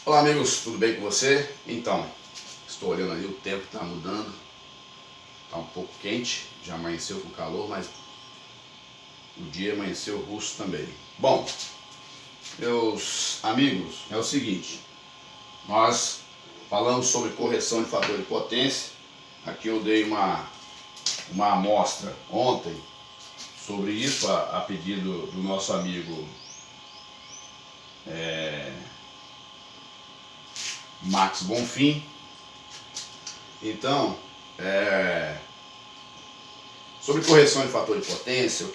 Olá amigos, tudo bem com você? Então, estou olhando ali, o tempo está mudando, está um pouco quente, já amanheceu com calor, mas o dia amanheceu russo também. Bom, meus amigos, é o seguinte, nós falamos sobre correção de fator de potência. Aqui eu dei uma amostra ontem sobre isso, a pedido do nosso amigo Max Bonfim. Então, sobre correção de fator de potência,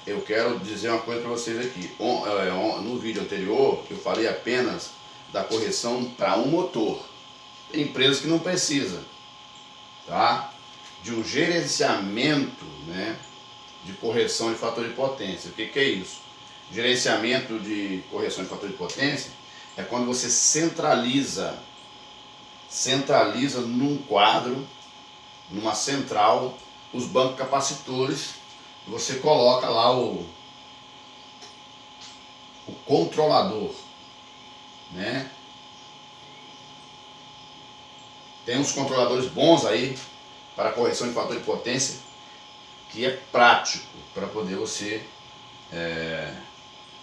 eu quero dizer uma coisa para vocês aqui. No vídeo anterior, eu falei apenas da correção para um motor. Tem empresas que não precisam, tá? De um gerenciamento, né, de correção de fator de potência. O que é isso? Gerenciamento de correção de fator de potência é quando você centraliza num quadro, numa central, os bancos capacitores, e você coloca lá o controlador, né? Tem uns controladores bons aí para correção de fator de potência, que é prático para poder você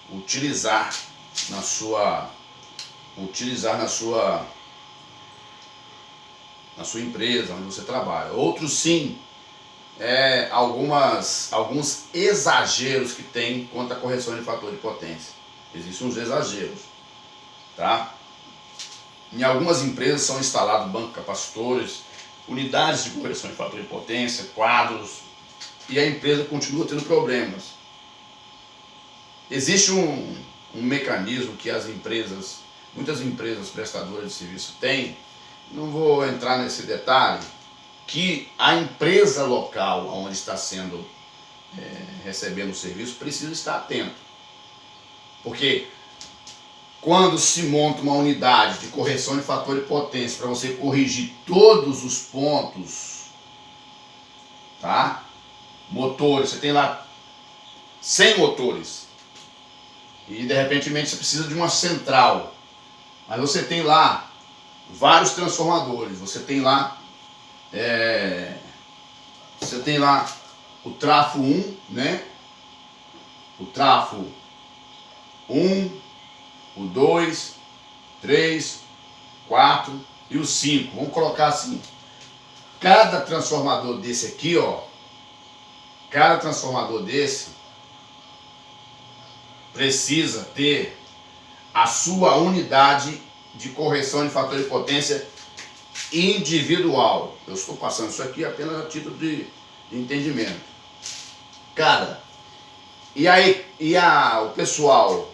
utilizar na sua empresa, onde você trabalha. Outros sim, alguns exageros que tem quanto à correção de fator de potência. Existem uns exageros, tá? Em algumas empresas são instalados bancos capacitores, unidades de correção de fator de potência, quadros, e a empresa continua tendo problemas. Existe um mecanismo que muitas empresas prestadoras de serviço têm, não vou entrar nesse detalhe, que a empresa local onde está recebendo o serviço precisa estar atento. Porque quando se monta uma unidade de correção de fator de potência para você corrigir todos os pontos, tá? Motores, você tem lá 100 motores e de repente você precisa de uma central, mas você tem lá vários transformadores, você tem lá o trafo 1, né? O trafo 1, o 2, 3, 4 e o 5. Vamos colocar assim. Cada transformador desse aqui, ó, cada transformador desse precisa ter a sua unidade de correção de fator de potência individual. Eu estou passando isso aqui apenas a título de entendimento. Cara, o pessoal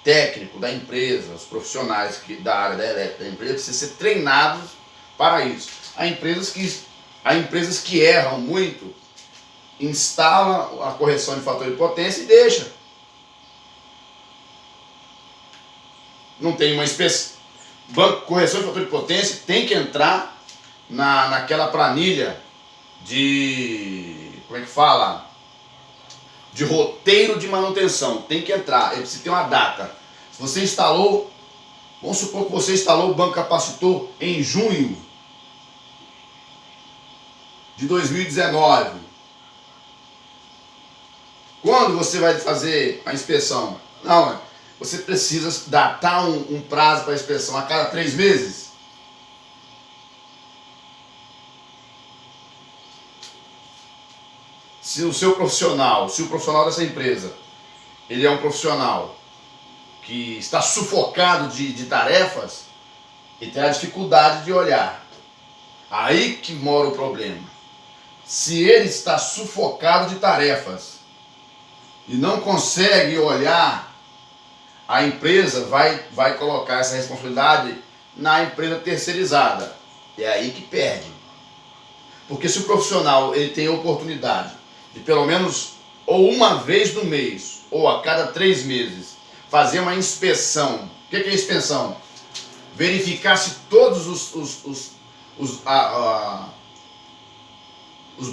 técnico da empresa, os profissionais da área da elétrica da empresa precisam ser treinados para isso. Há empresas que erram muito, instalam a correção de fator de potência e deixa. Não tem uma espécie. Banco correção de fator de potência tem que entrar naquela planilha de, como é que fala? De roteiro de manutenção. Tem que entrar, ele precisa ter uma data. Se você instalou, vamos supor que você instalou o banco capacitor em junho de 2019. Quando você vai fazer a inspeção? Não, você precisa datar um prazo para a inspeção a cada 3 meses. Se o profissional dessa empresa, ele é um profissional que está sufocado de tarefas, ele terá dificuldade de olhar. Aí que mora o problema. Se ele está sufocado de tarefas e não consegue olhar, a empresa vai colocar essa responsabilidade na empresa terceirizada. É aí que perde. Porque se o profissional ele tem a oportunidade de pelo menos ou uma vez no mês ou a cada 3 meses fazer uma inspeção. O que é inspeção? Verificar se todos os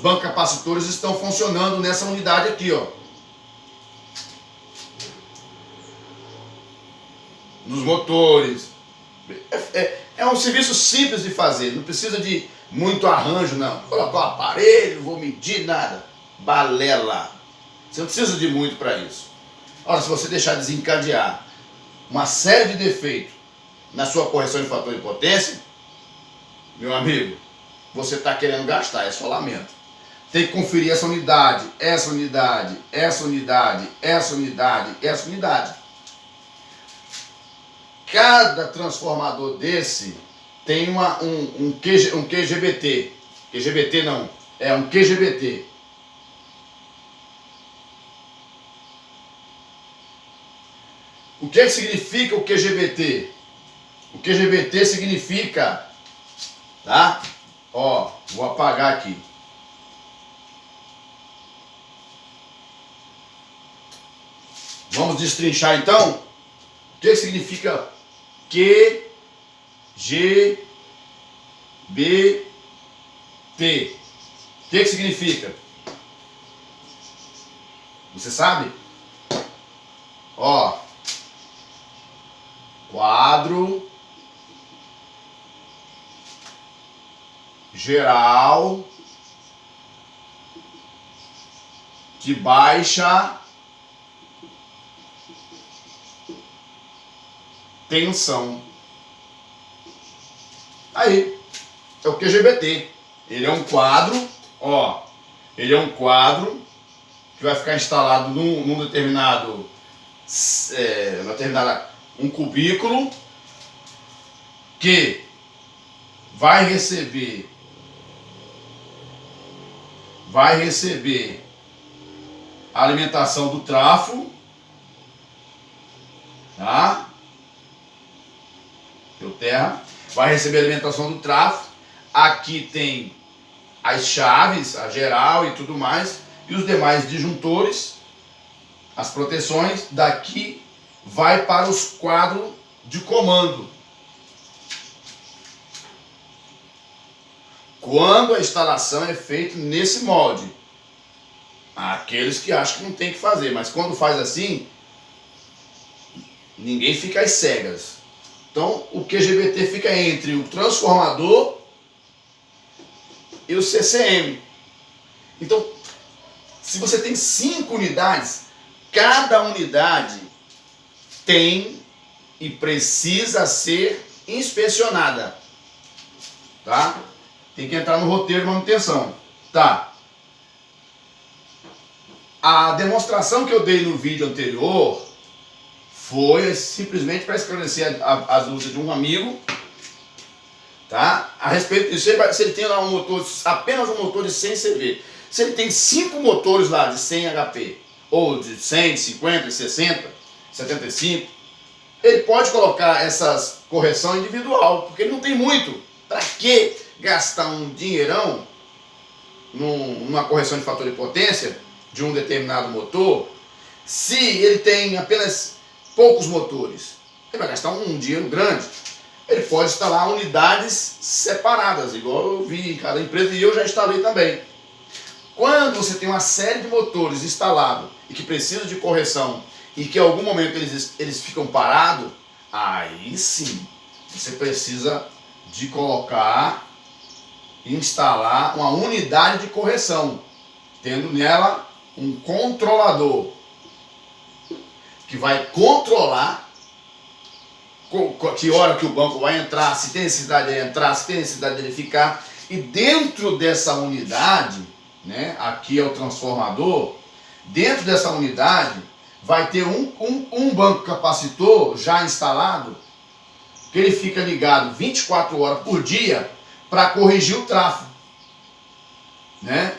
bancos capacitores estão funcionando nessa unidade aqui, ó. nos motores. É um serviço simples de fazer, não precisa de muito arranjo, não. Vou colocar o aparelho, vou medir, nada. Balela. Você não precisa de muito para isso. Ora, se você deixar desencadear uma série de defeitos na sua correção de fator de potência, meu amigo, você está querendo gastar, é só lamento. Tem que conferir essa unidade, essa unidade, essa unidade, essa unidade, essa unidade. Cada transformador desse tem um QGBT. QGBT não, é um QGBT. O que significa o QGBT? O QGBT significa, tá? Ó, vou apagar aqui. Vamos destrinchar então. O que significa QGBT? O que significa? Você sabe? Ó, quadro geral de baixa tensão. Aí, é o QGBT. Ele é um quadro, ó, ele é um quadro que vai ficar instalado num determinado, um cubículo que vai receber a alimentação do trafo, tá? Terra, vai receber a alimentação do trafo. Aqui tem as chaves, a geral e tudo mais, e os demais disjuntores, as proteções. Daqui vai para os quadros de comando. Quando a instalação é feita nesse molde, há aqueles que acham que não tem que fazer, mas quando faz assim, ninguém fica às cegas. Então, o QGBT fica entre o transformador e o CCM. Então, se você tem 5 unidades, cada unidade tem e precisa ser inspecionada. Tá? Tem que entrar no roteiro de manutenção. Tá. A demonstração que eu dei no vídeo anterior foi simplesmente para esclarecer as dúvidas de um amigo, tá? A respeito disso, se ele tem lá um motor, apenas um motor de 100 CV, se ele tem 5 motores lá de 100 HP, ou de 100, de 50, de 60, 75, ele pode colocar essas correção individual, porque ele não tem muito. Para que gastar um dinheirão numa correção de fator de potência de um determinado motor, se ele tem apenas poucos motores? Ele vai gastar um dinheiro grande. Ele pode instalar unidades separadas, igual eu vi em cada empresa, e eu já instalei também. Quando você tem uma série de motores instalados e que precisam de correção e que em algum momento eles ficam parados, aí sim você precisa de colocar e instalar uma unidade de correção, tendo nela um controlador que vai controlar que hora que o banco vai entrar, se tem necessidade de entrar, se tem necessidade de ele ficar. E dentro dessa unidade, né, aqui é o transformador, dentro dessa unidade vai ter um banco capacitor já instalado, que ele fica ligado 24 horas por dia para corrigir o tráfego, né?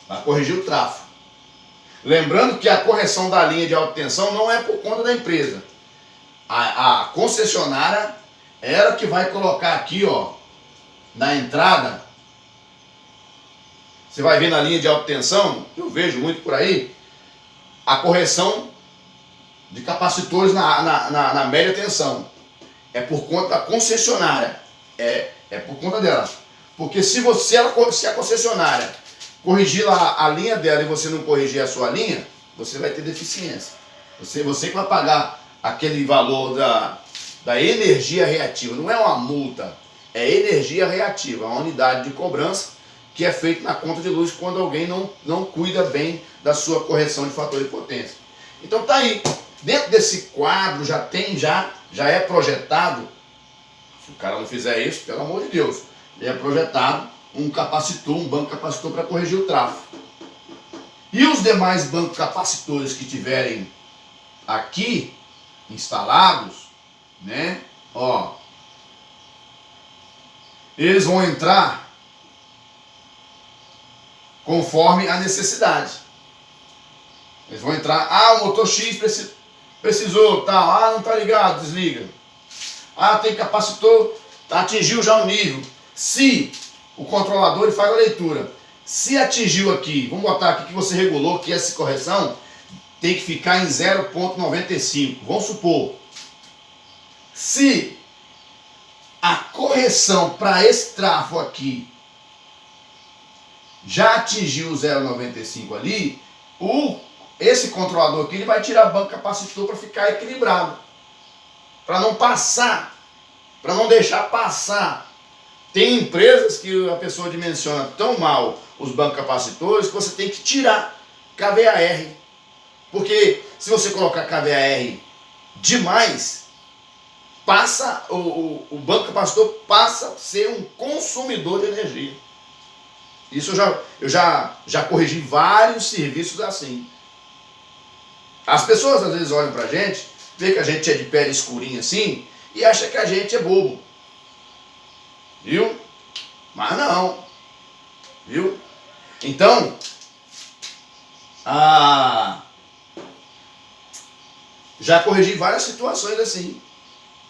Para corrigir o tráfego. Lembrando que a correção da linha de alta tensão não é por conta da empresa. A concessionária é ela que vai colocar aqui, ó, na entrada. Você vai ver na linha de alta tensão, eu vejo muito por aí, a correção de capacitores na média tensão. É por conta da concessionária. É por conta dela. Porque se a concessionária corrigir lá a linha dela e você não corrigir a sua linha, você vai ter deficiência. Você que vai pagar aquele valor da energia reativa. Não é uma multa, é energia reativa, uma unidade de cobrança que é feita na conta de luz quando alguém não cuida bem da sua correção de fator de potência. Então tá aí. Dentro desse quadro já é projetado, se o cara não fizer isso, pelo amor de Deus, é projetado um capacitor, um banco capacitor para corrigir o tráfego. E os demais bancos capacitores que tiverem aqui instalados, né? Ó, eles vão entrar conforme a necessidade. Eles vão entrar, o motor X precisou, tal, não tá ligado, desliga. Tem capacitor, atingiu já o nível. Se o controlador ele faz a leitura, se atingiu aqui, vamos botar aqui que você regulou que essa correção tem que ficar em 0,95. Vamos supor, se a correção para esse trafo aqui já atingiu o 0,95 ali, esse controlador aqui ele vai tirar banco capacitor para ficar equilibrado, para não passar, para não deixar passar. Tem empresas que a pessoa dimensiona tão mal os bancos capacitores que você tem que tirar kVAR. Porque se você colocar kVAR demais, passa o banco capacitor passa a ser um consumidor de energia. Isso eu já corrigi vários serviços assim. As pessoas às vezes olham pra gente, vê que a gente é de pele escurinha assim e acha que a gente é bobo. Viu? Mas não. Viu? Então, já corrigi várias situações assim.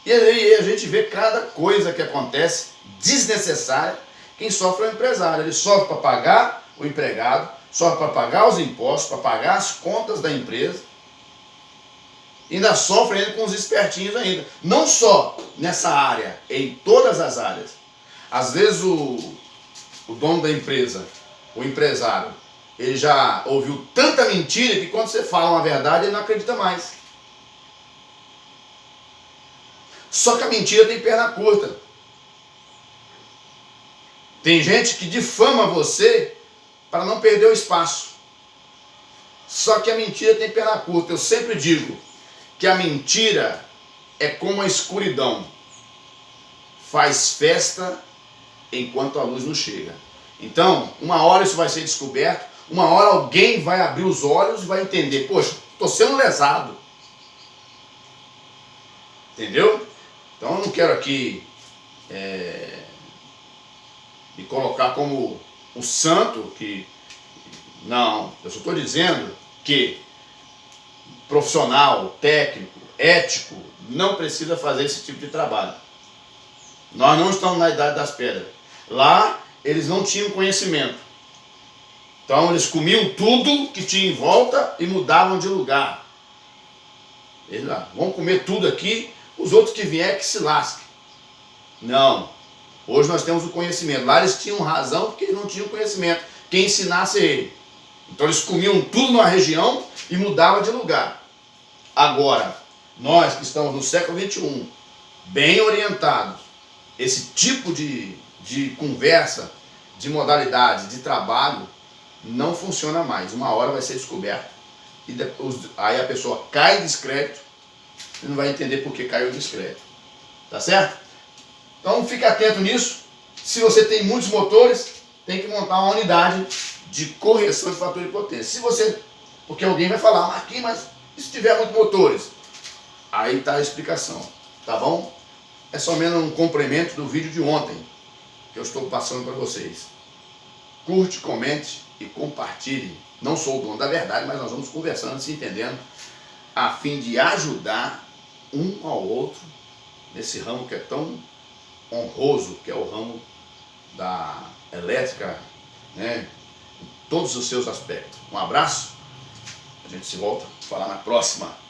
E aí a gente vê cada coisa que acontece desnecessária. Quem sofre é o empresário. Ele sofre para pagar o empregado, sofre para pagar os impostos, para pagar as contas da empresa. Ainda sofre ainda com os espertinhos ainda. Não só nessa área, em todas as áreas. Às vezes o dono da empresa, o empresário, ele já ouviu tanta mentira que quando você fala uma verdade ele não acredita mais. Só que a mentira tem perna curta. Tem gente que difama você para não perder o espaço. Só que a mentira tem perna curta. Eu sempre digo que a mentira é como a escuridão. Faz festa enquanto a luz não chega. Então, uma hora isso vai ser descoberto, uma hora alguém vai abrir os olhos e vai entender, poxa, estou sendo lesado. Entendeu? Então eu não quero aqui me colocar como o santo que... Não, eu só estou dizendo que profissional, técnico, ético, não precisa fazer esse tipo de trabalho. Nós não estamos na idade das pedras. Lá eles não tinham conhecimento. Então eles comiam tudo que tinha em volta e mudavam de lugar. Eles lá, vão comer tudo aqui, os outros que vier que se lasquem. Não. Hoje nós temos o conhecimento. Lá eles tinham razão porque eles não tinham conhecimento. Quem ensinasse ele. Então eles comiam tudo numa região e mudavam de lugar. Agora, nós que estamos no século XXI, bem orientados, esse tipo de conversa, de modalidade, de trabalho, não funciona mais. Uma hora vai ser descoberto. E depois, aí a pessoa cai em descrédito e não vai entender por que caiu em descrédito. Tá certo? Então fique atento nisso. Se você tem muitos motores, tem que montar uma unidade de correção de fator de potência. Se você, porque alguém vai falar, Marquinhos, mas e se tiver muitos motores? Aí está a explicação, tá bom? É somente um complemento do vídeo de ontem que eu estou passando para vocês. Curte, comente e compartilhe. Não sou o dono da verdade, mas nós vamos conversando, se entendendo, a fim de ajudar um ao outro nesse ramo que é tão honroso, que é o ramo da elétrica, né? Em todos os seus aspectos. Um abraço, a gente se volta a falar na próxima.